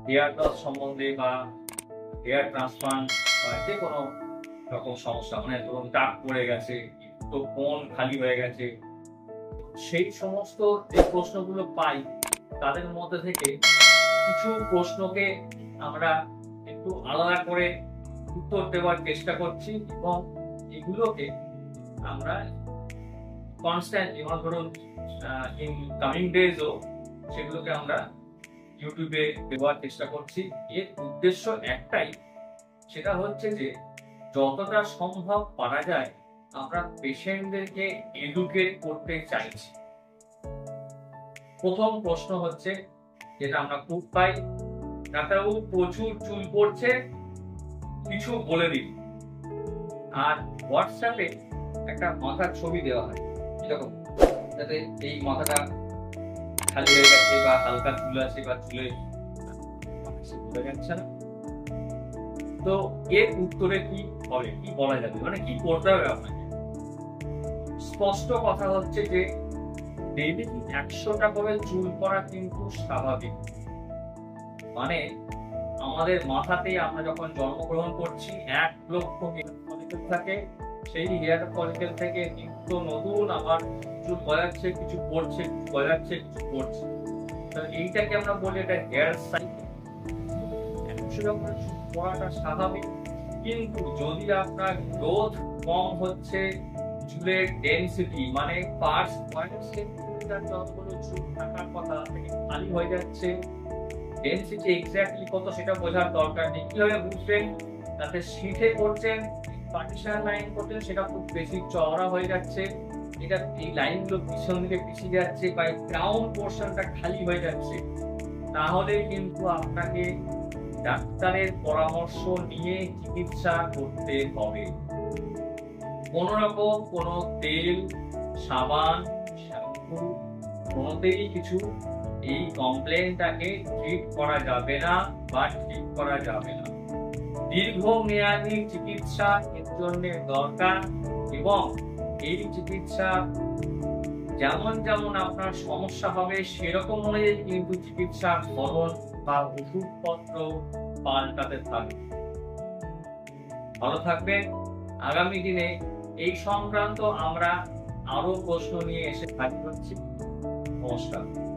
Hair loss সম্বন্ধে বা hair transplant বা যে কোনো রকম সমস্যা, মানে ধরুন দাগ পড়ে গেছে, তো কোন খালি হয়ে গেছে, সেই সমস্ত যে প্রশ্নগুলো পাই তাদের মধ্যে থেকে কিছু প্রশ্নকে আমরা একটু আলাদা করে উত্তর দেওয়ার চেষ্টা করছি এবং এগুলোকে আমরা কনস্ট্যান্টলি, ধরুন ইন কামিং ডেজও সেগুলোকে আমরা ইউটিউবে দেওয়ার চেষ্টা করছি। এর উদ্দেশ্য একটাই, সেটা হচ্ছে যে যতটা সম্ভব পারা যায় আমরা পেশেন্টদেরকে এডুকেট করতে চাইছি। প্রথম প্রশ্ন হচ্ছে, যেটা আমরা খুব পাই, ডাক্তারবাবু প্রচুর চুল পড়ছে, কিছু বলে দিন। আর হোয়াটসঅ্যাপে একটা মাথার ছবি দেওয়া হয় এরকম, যাতে এই মাথাটা খালি হয়ে গেছে বা হালকা চুল আছে বা চুলে বোঝা যাচ্ছে না। তো এর উত্তরে কি হবে, কি বলা যাবে, মানে কি করতে হবে আপনাকে? স্পষ্ট কথা হচ্ছে যে ডেইলি 100টা করে চুল পড়া কিন্তু স্বাভাবিক। মানে আমাদের মাথাতেই আমরা যখন জন্মগ্রহণ করছি 1 লক্ষ হেয়ার ফলিকেল থাকে, সেই হেয়ার ফলিকেল থেকে নিত্য নতুন আবার কিছু গজাচ্ছে, কিছু পড়ছে, কিছু গজাচ্ছে, কিছু পড়ছে। এইটাকে আমরা বলি এটা হেয়ার সাইকেল। 100টা করে চুল পড়াটা স্বাভাবিক, কিন্তু যদি আপনার গ্রোথ কম হচ্ছে, চুলের ডেনসিটি মানে পার স্কয়ার সেন্টিমিটার যতগুলো চুল থাকার কথা থেকে খালি হয়ে যাচ্ছে, ডেনসিটি এক্স্যাক্টলি কত সেটা বোঝার দরকার নেই। কিভাবে বুঝবেন? তাতে শীটে করছেন, পার্টিশন লাইন করছেন, সেটা খুব বেশি চওড়া হয়ে যাচ্ছে, এটা এই লাইনগুলো পিছন দিকে পিছিয়ে যাচ্ছে বা ক্রাউন পোর্শনটা খালি হয়ে যাচ্ছে, তাহলে কিন্তু আপনাকে ডাক্তারের পরামর্শ নিয়ে চিকিৎসা করতে হবে। কোন রকম কোনো তেল, সাবান, শ্যাম্পু কোনোতেই কিছু এই কমপ্লেনটাকে ট্রিট করা যাবে না বা ঠিক করা যাবে না। দীর্ঘমেয়াদী চিকিৎসা এর জন্য দরকার এবং এই চিকিৎসা যেমন যেমন আপনার সমস্যা হবে সেরকম অনুযায়ী কিন্তু চিকিৎসার ধরন বা ওষুধপত্র পাল্টাতে থাকবে। ভালো থাকবেন। আগামী দিনে এই সংক্রান্ত আমরা আরো প্রশ্ন নিয়ে এসে হাজির হচ্ছি। নমস্কার।